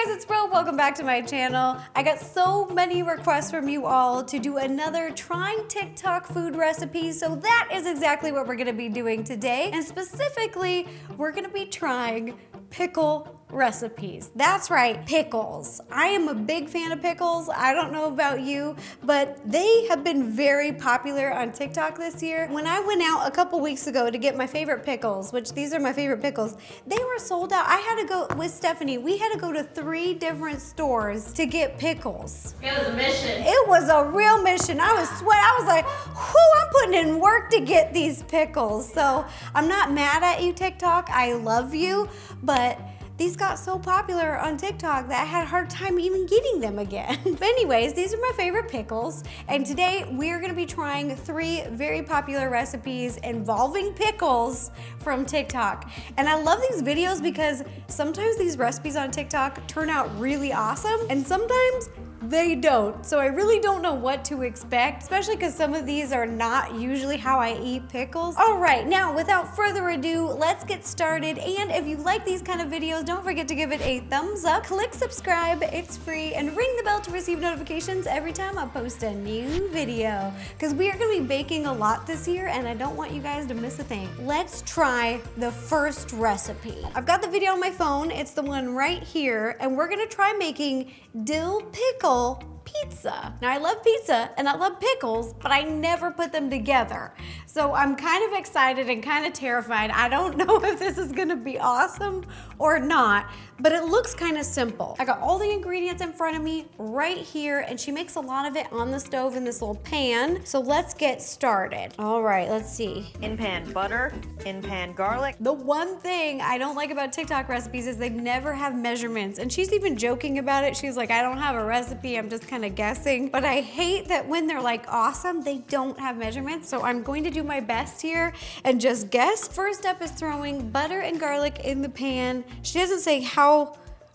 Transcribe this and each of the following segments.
guys, it's Ro. Welcome back to my channel. I got so many requests from you all to do another trying TikTok food recipe, so that is exactly what we're gonna be doing today. And specifically, we're gonna be trying pickle recipes. That's right, pickles. I am a big fan of pickles. I don't know about you, but they have been very popular on TikTok this year. When I went out a couple weeks ago to get my favorite pickles, which these are my favorite pickles, they were sold out. I had to go with Stephanie. We had to go to 3 different stores to get pickles. It was a mission. It was a real mission. I was sweating. I was like, whoo, I'm putting in work to get these pickles. So I'm not mad at you, TikTok. I love you, but these got so popular on TikTok that I had a hard time even getting them again. But anyways, these are my favorite pickles. And today we're gonna be trying 3 very popular recipes involving pickles from TikTok. And I love these videos because sometimes these recipes on TikTok turn out really awesome and sometimes they don't. So I really don't know what to expect, especially because some of these are not usually how I eat pickles. All right, now without further ado, let's get started. And if you like these kind of videos, don't forget to give it a thumbs up, click subscribe, it's free, and ring the bell to receive notifications every time I post a new video. Because we are gonna be baking a lot this year and I don't want you guys to miss a thing. Let's try the first recipe. I've got the video on my phone, it's the one right here, and we're gonna try making dill pickle pizza. Now I love pizza and I love pickles, but I never put them together. So I'm kind of excited and kind of terrified. I don't know if this is gonna be awesome or not, but it looks kind of simple. I got all the ingredients in front of me right here, and she makes a lot of it on the stove in this little pan. So let's get started. All right, let's see. In pan butter, in pan garlic. The one thing I don't like about TikTok recipes is they never have measurements. And she's even joking about it. She's like, I don't have a recipe, I'm just kind of guessing. But I hate that when they're like awesome, they don't have measurements. So I'm going to do my best here and just guess. First step is throwing butter and garlic in the pan. She doesn't say how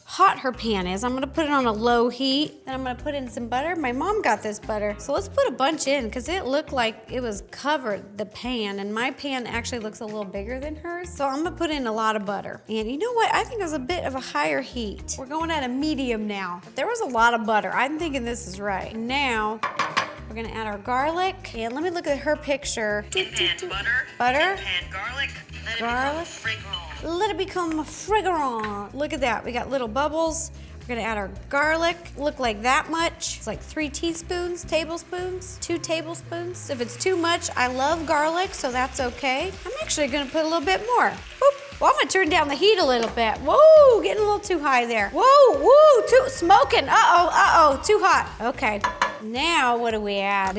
hot her pan is. I'm gonna put it on a low heat. Then I'm gonna put in some butter. My mom got this butter. So let's put a bunch in because it looked like it was covered, the pan, and my pan actually looks a little bigger than hers. So I'm gonna put in a lot of butter. And you know what? I think it was a bit of a higher heat. We're going at a medium now. But there was a lot of butter. I'm thinking this is right. Now, we're gonna add our garlic. And let me look at her picture. In pan butter. Butter. In pan garlic. Garlic. Let it become fragrant. Look at that, we got little bubbles. We're gonna add our garlic, look like that much. It's like 3 teaspoons, tablespoons, 2 tablespoons. If it's too much, I love garlic, so that's okay. I'm actually gonna put a little bit more. Boop. Well, I'm gonna turn down the heat a little bit. Whoa, getting a little too high there. Whoa, woo, too smoking. Uh-oh, too hot. Okay, now what do we add?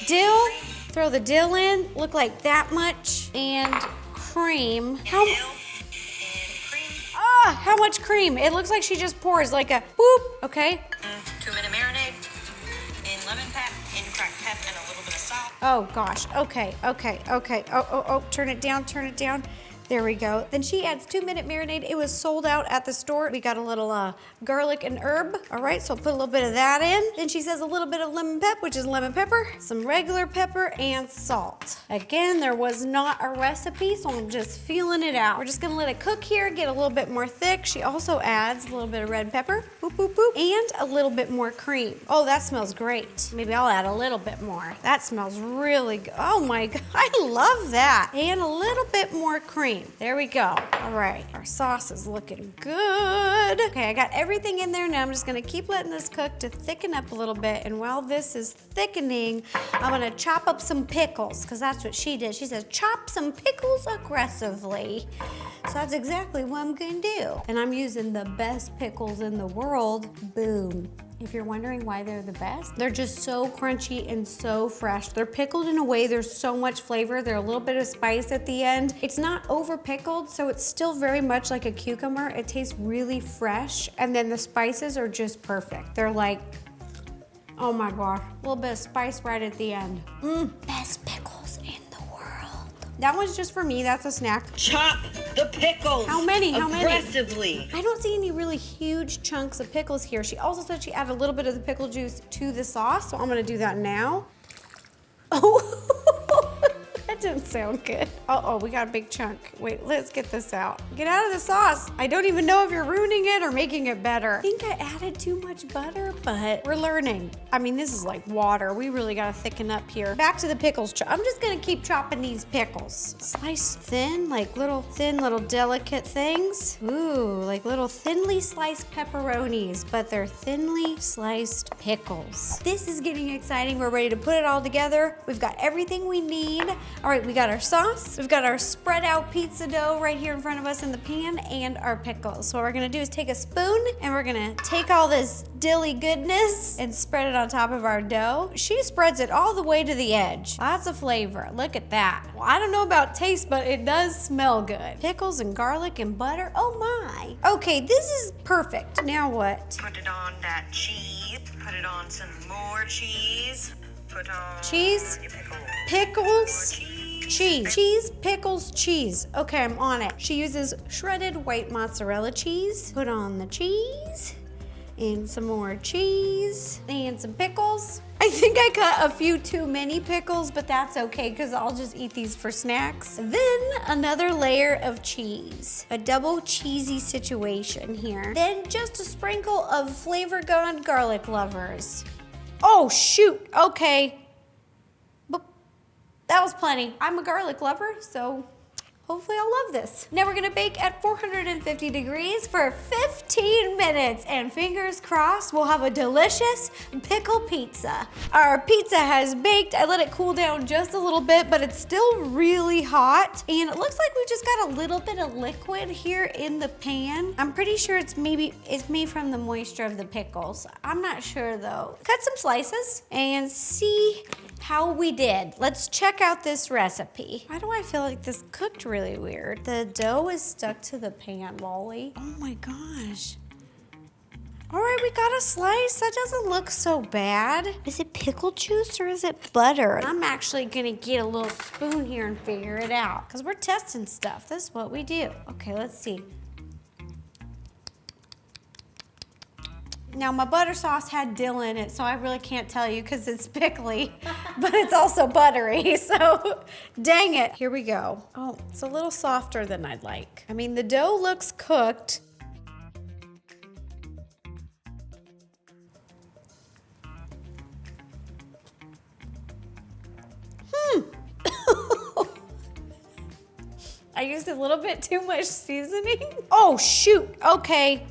Dill. Throw the dill in, look like that much, and cream. How much cream? It looks like she just pours like a boop, okay? 2-minute marinade, in lemon pep, in cracked pep, and a little bit of salt. Oh gosh, okay. Oh, turn it down. There we go. Then she adds 2-minute marinade. It was sold out at the store. We got a little garlic and herb. All right, so I'll put a little bit of that in. Then she says a little bit of lemon pep, which is lemon pepper, some regular pepper, and salt. Again, there was not a recipe, so I'm just feeling it out. We're just gonna let it cook here, get a little bit more thick. She also adds a little bit of red pepper, boop, boop, boop, and a little bit more cream. Oh, that smells great. Maybe I'll add a little bit more. That smells really good. Oh my God, I love that. And a little bit more cream. There we go. All right, our sauce is looking good. Okay, I got everything in there now. I'm just gonna keep letting this cook to thicken up a little bit. And while this is thickening, I'm gonna chop up some pickles because that's what she did. She says, chop some pickles aggressively. So that's exactly what I'm gonna do. And I'm using the best pickles in the world. Boom. If you're wondering why they're the best, they're just so crunchy and so fresh. They're pickled in a way, there's so much flavor. There's a little bit of spice at the end. It's not over pickled, so it's still very much like a cucumber. It tastes really fresh, and then the spices are just perfect. They're like, oh my gosh, a little bit of spice right at the end. Best pickles in the world. That one's just for me, that's a snack. Chop the pickles. How many? Aggressively. I don't see any really huge chunks of pickles here. She also said she added a little bit of the pickle juice to the sauce, so I'm gonna do that now. Oh, that didn't sound good. Uh-oh, we got a big chunk. Wait, let's get this out. Get out of the sauce. I don't even know if you're ruining it or making it better. I think I added too much butter, but we're learning. I mean, this is like water. We really gotta thicken up here. Back to the pickles. I'm just gonna keep chopping these pickles. Sliced thin, like little thin, little delicate things. Ooh, like little thinly sliced pepperonis, but they're thinly sliced pickles. This is getting exciting. We're ready to put it all together. We've got everything we need. All right, we got our sauce. We've got our spread out pizza dough right here in front of us in the pan and our pickles. So what we're gonna do is take a spoon and we're gonna take all this dilly goodness and spread it on top of our dough. She spreads it all the way to the edge. Lots of flavor. Look at that. Well, I don't know about taste, but it does smell good. Pickles and garlic and butter. Oh my. Okay, this is perfect. Now what? Put it on that cheese. Put it on some more cheese. Put on Cheese? your pickles. Pickles? Cheese. Cheese, pickles, cheese. Okay, I'm on it. She uses shredded white mozzarella cheese. Put on the cheese. And some more cheese. And some pickles. I think I cut a few too many pickles, but that's okay because I'll just eat these for snacks. Then another layer of cheese. A double cheesy situation here. Then just a sprinkle of Flavor Gone garlic lovers. Oh shoot, okay. But that was plenty. I'm a garlic lover, so hopefully I'll love this. Now we're gonna bake at 450 degrees for 15 minutes, and fingers crossed we'll have a delicious pickle pizza. Our pizza has baked. I let it cool down just a little bit, but it's still really hot, and it looks like we just got a little bit of liquid here in the pan. I'm pretty sure it's made from the moisture of the pickles. I'm not sure though. Cut some slices and see how we did. Let's check out this recipe. Why do I feel like this cooked really weird? The dough is stuck to the pan, Wally. Oh my gosh. All right, we got a slice. That doesn't look so bad. Is it pickle juice or is it butter? I'm actually gonna get a little spoon here and figure it out because we're testing stuff. This is what we do. Okay, let's see. Now my butter sauce had dill in it, so I really can't tell you because it's pickly, but it's also buttery, so dang it. Here we go. Oh, it's a little softer than I'd like. I mean, the dough looks cooked. I used a little bit too much seasoning. Oh shoot, okay.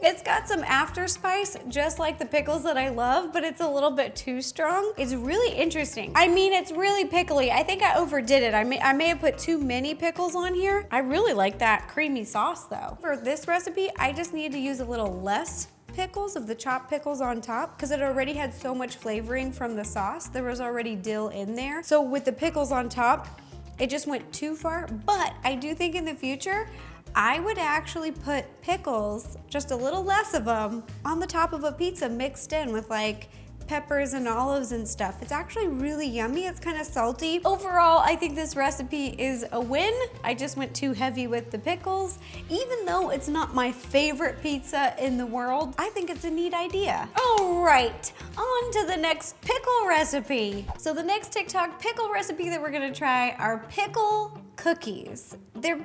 It's got some after spice, just like the pickles that I love, but it's a little bit too strong. It's really interesting. I mean, it's really pickly. I think I overdid it. I may have put too many pickles on here. I really like that creamy sauce though. For this recipe, I just needed to use a little less pickles of the chopped pickles on top because it already had so much flavoring from the sauce. There was already dill in there. So with the pickles on top, it just went too far, but I do think in the future, I would actually put pickles, just a little less of them, on the top of a pizza mixed in with like peppers and olives and stuff. It's actually really yummy. It's kind of salty. Overall, I think this recipe is a win. I just went too heavy with the pickles. Even though it's not my favorite pizza in the world, I think it's a neat idea. All right, on to the next pickle recipe. So the next TikTok pickle recipe that we're gonna try are pickle cookies. They're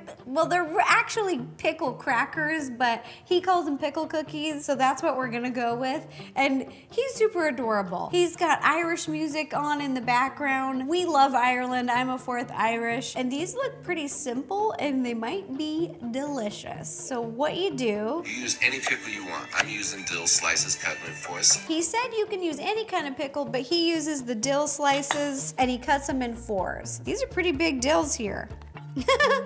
actually pickle crackers, but he calls them pickle cookies, so that's what we're gonna go with. And he's super adorable. He's got Irish music on in the background. We love Ireland. I'm a fourth Irish. And these look pretty simple and they might be delicious. So what you do... You use any pickle you want. I'm using dill slices cut in fours. He said you can use any kind of pickle, but he uses the dill slices and he cuts them in fours. These are pretty big dills here.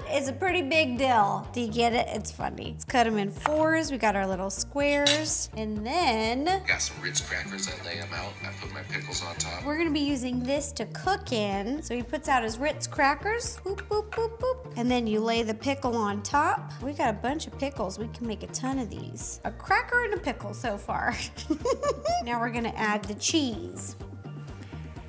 It's a pretty big dill. Do you get it? It's funny. Let's cut them in fours. We got our little squares. And then... Got some Ritz crackers. I lay them out. I put my pickles on top. We're gonna be using this to cook in. So he puts out his Ritz crackers. Boop, boop, boop, boop. And then you lay the pickle on top. We got a bunch of pickles. We can make a ton of these. A cracker and a pickle so far. Now we're gonna add the cheese.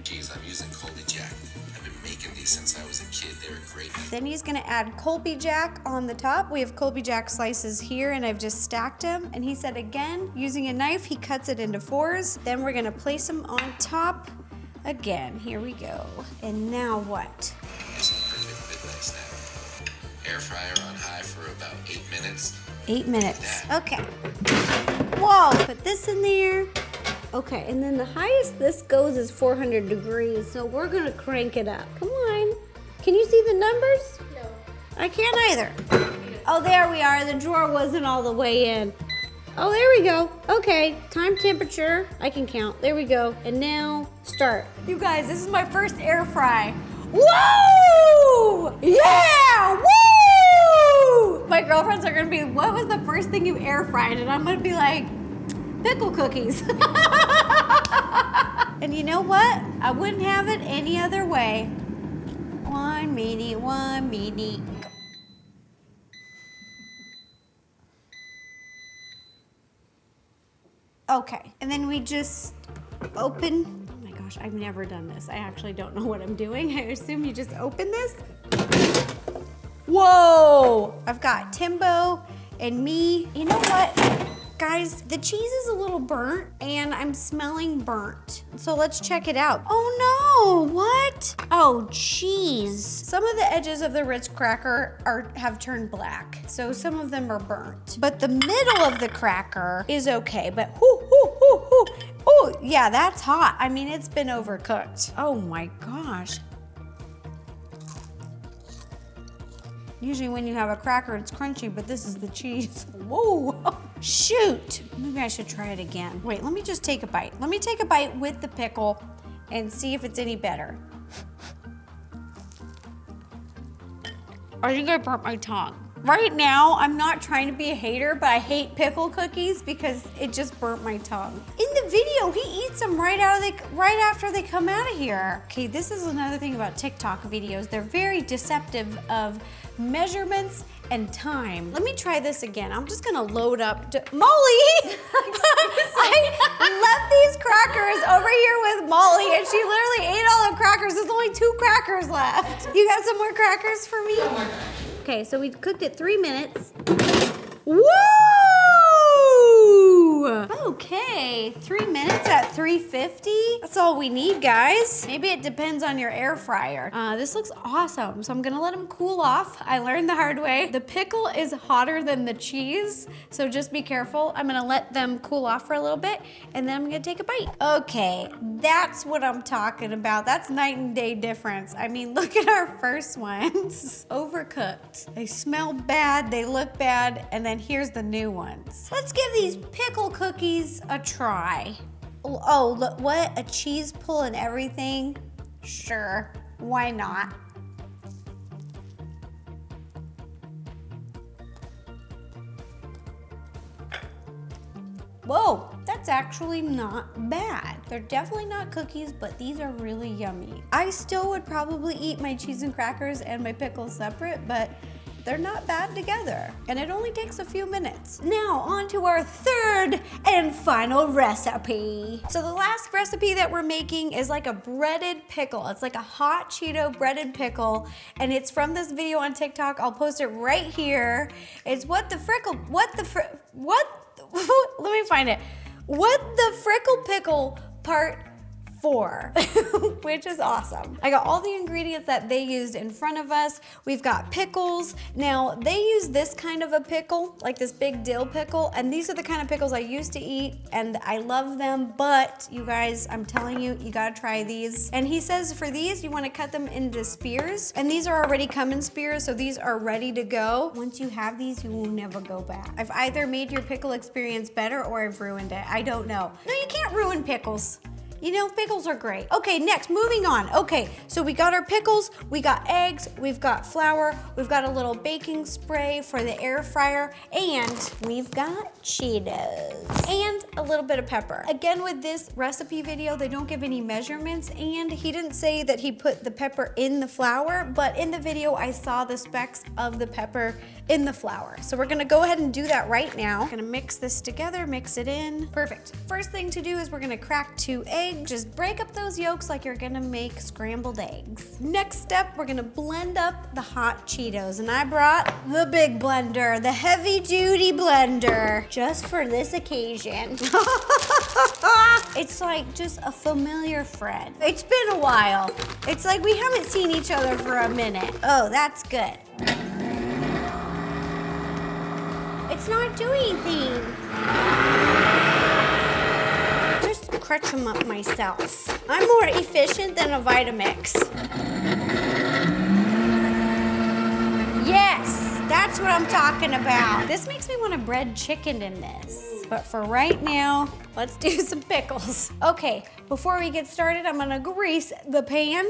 Cheese, I'm using Colby Jack. I've been making these since I was a kid. They were great. Then he's gonna add Colby Jack on the top. We have Colby Jack slices here and I've just stacked them. And he said again, using a knife, he cuts it into fours. Then we're gonna place them on top Again, here we go. And now what? It's the perfect midnight snack. Air fryer on high for about 8 minutes. 8 minutes. Okay. Whoa, put this in there. Okay, and then the highest this goes is 400 degrees, so we're gonna crank it up. Come on. Can you see the numbers? No. I can't either. Oh, there we are. The drawer wasn't all the way in. Oh, there we go. Okay, time temperature. I can count. There we go. And now, start. You guys, this is my first air fry. Woo! Yeah! Woo! My girlfriends are gonna be, what was the first thing you air fried? And I'm gonna be like, pickle cookies. And you know what? I wouldn't have it any other way. 1 minute, 1 minute. Okay, and then we just open. Oh my gosh, I've never done this. I actually don't know what I'm doing. I assume you just open this. Whoa! I've got Timbo and me. You know what? Guys, the cheese is a little burnt and I'm smelling burnt. So let's check it out. Oh no, what? Oh, cheese. Some of the edges of the Ritz cracker have turned black. So some of them are burnt. But the middle of the cracker is okay, but oh, yeah, that's hot. I mean, it's been overcooked. Oh my gosh. Usually when you have a cracker, it's crunchy, but this is the cheese. Whoa, shoot. Maybe I should try it again. Wait, let me just take a bite. Let me take a bite with the pickle and see if it's any better. I think I burnt my tongue. Right now, I'm not trying to be a hater, but I hate pickle cookies because it just burnt my tongue. In the video, he eats them right after they come out of here. Okay, this is another thing about TikTok videos. They're very deceptive of measurements and time. Let me try this again. I'm just gonna load up. Molly! I left these crackers over here with Molly and she literally ate all the crackers. There's only 2 crackers left. You got some more crackers for me? Oh my gosh. Okay, so we cooked it 3 minutes. Woo! Okay, 3 minutes at 350. That's all we need, guys. Maybe it depends on your air fryer. This looks awesome, so I'm gonna let them cool off. I learned the hard way. The pickle is hotter than the cheese, so just be careful. I'm gonna let them cool off for a little bit, and then I'm gonna take a bite. Okay, that's what I'm talking about. That's night and day difference. I mean, look at our first ones. Overcooked. They smell bad, they look bad, and then here's the new ones. Let's give these pickle cookies a try. Oh, look, what? A cheese pull and everything? Sure, why not? Whoa, that's actually not bad. They're definitely not cookies, but these are really yummy. I still would probably eat my cheese and crackers and my pickles separate, but they're not bad together. And it only takes a few minutes. Now on to our third and final recipe. So the last recipe that we're making is like a breaded pickle. It's like a hot Cheeto breaded pickle. And it's from this video on TikTok. I'll post it right here. It's let me find it. What the Frickle Pickle Part 4, which is awesome. I got all the ingredients that they used in front of us. We've got pickles. Now, they use this kind of a pickle, like this big dill pickle, and these are the kind of pickles I used to eat, and I love them, but you guys, I'm telling you, you gotta try these. And he says for these, you wanna cut them into spears, and these are already come in spears, so these are ready to go. Once you have these, you will never go back. I've either made your pickle experience better or I've ruined it. I don't know. No, you can't ruin pickles. You know, pickles are great. Okay, next, moving on. Okay, so we got our pickles, we got eggs, we've got flour, we've got a little baking spray for the air fryer, and we've got Cheetos, and a little bit of pepper. Again, with this recipe video, they don't give any measurements, and he didn't say that he put the pepper in the flour, but in the video, I saw the specks of the pepper in the flour. So we're gonna go ahead and do that right now. Gonna mix this together, mix it in. Perfect. First thing to do is we're gonna crack 2 eggs. eggs. Just break up those yolks like you're gonna make scrambled eggs. Next step, we're gonna blend up the hot Cheetos. And I brought the big blender, the heavy duty blender, just for this occasion. It's like just a familiar friend. It's been a while. It's like we haven't seen each other for a minute. Oh, that's good. It's not doing anything. Just crunch them up myself. I'm more efficient than a Vitamix. Yes, that's what I'm talking about. This makes me want to bread chicken in this. But for right now, let's do some pickles. Okay, before we get started, I'm gonna grease the pan,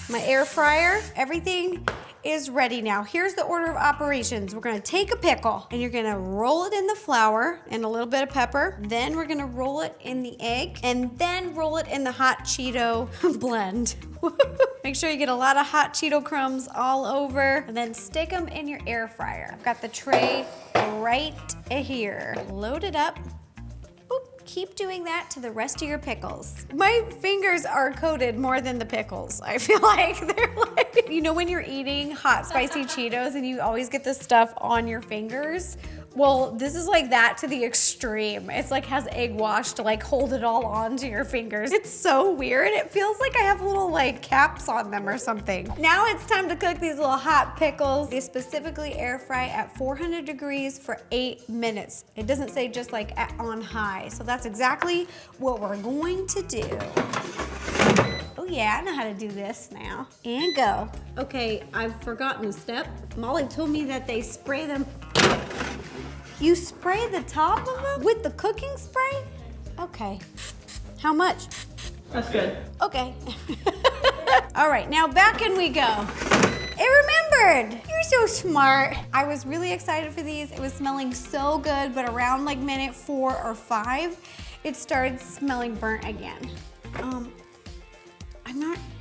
my air fryer, everything is ready now. Here's the order of operations. We're gonna take a pickle and you're gonna roll it in the flour and a little bit of pepper. Then we're gonna roll it in the egg and then roll it in the hot Cheeto blend. Make sure you get a lot of hot Cheeto crumbs all over and then stick them in your air fryer. I've got the tray right here. Load it up. Boop. Keep doing that to the rest of your pickles. My fingers are coated more than the pickles. I feel like they're like, you know when you're eating hot spicy Cheetos and you always get the stuff on your fingers? Well, this is like that to the extreme. It's like has egg wash to like hold it all onto your fingers. It's so weird. It feels like I have little like caps on them or something. Now it's time to cook these little hot pickles. They specifically air fry at 400 degrees for 8 minutes. It doesn't say just like on high. So that's exactly what we're going to do. Oh yeah, I know how to do this now. And go. Okay, I've forgotten a step. Molly told me that they spray them. You spray the top of them with the cooking spray? Okay. How much? That's good. Okay. All right, now back in we go. It remembered. You're so smart. I was really excited for these. It was smelling so good, but around like minute 4 or 5, it started smelling burnt again.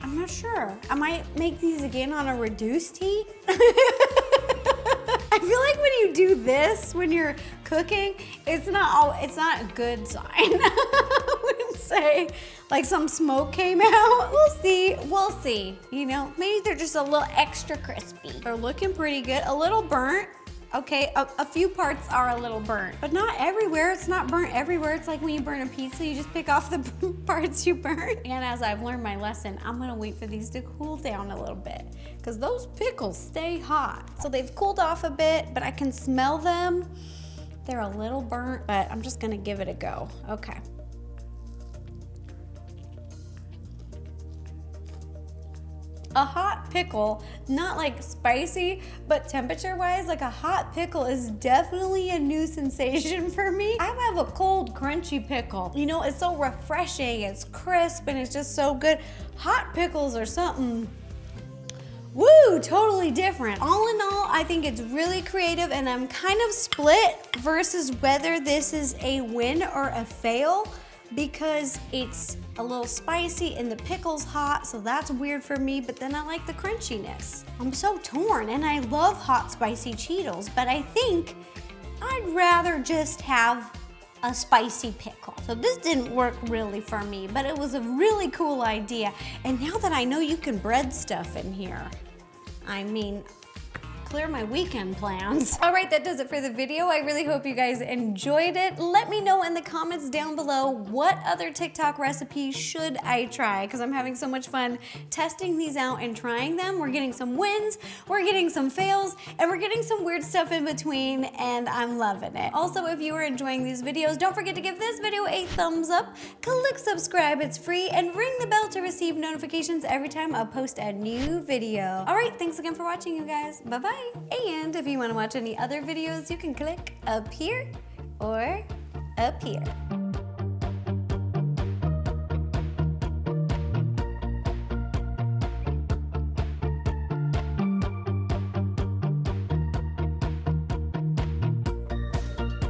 I'm not sure. I might make these again on a reduced heat. I feel like when you do this, when you're cooking, it's not a good sign. I wouldn't say like some smoke came out. We'll see. You know, maybe they're just a little extra crispy. They're looking pretty good, a little burnt. Okay, a few parts are a little burnt, but not everywhere. It's not burnt everywhere. It's like when you burn a pizza, you just pick off the parts you burnt. And as I've learned my lesson, I'm gonna wait for these to cool down a little bit because those pickles stay hot. So they've cooled off a bit, but I can smell them. They're a little burnt, but I'm just gonna give it a go. Okay. A hot pickle, not like spicy, but temperature-wise, like a hot pickle is definitely a new sensation for me. I have a cold, crunchy pickle. You know, it's so refreshing, it's crisp, and it's just so good. Hot pickles are something, woo, totally different. All in all, I think it's really creative, and I'm kind of split versus whether this is a win or a fail, because it's a little spicy and the pickle's hot, so that's weird for me, but then I like the crunchiness. I'm so torn, and I love hot spicy Cheetos, but I think I'd rather just have a spicy pickle. So this didn't work really for me, but it was a really cool idea. And now that I know you can bread stuff in here, I mean, clear my weekend plans. All right, that does it for the video. I really hope you guys enjoyed it. Let me know in the comments down below what other TikTok recipes should I try, because I'm having so much fun testing these out and trying them. We're getting some wins, we're getting some fails, and we're getting some weird stuff in between, and I'm loving it. Also, if you are enjoying these videos, don't forget to give this video a thumbs up, click subscribe, it's free, and ring the bell to receive notifications every time I post a new video. All right, thanks again for watching, you guys. Bye-bye. And if you want to watch any other videos, you can click up here or up here.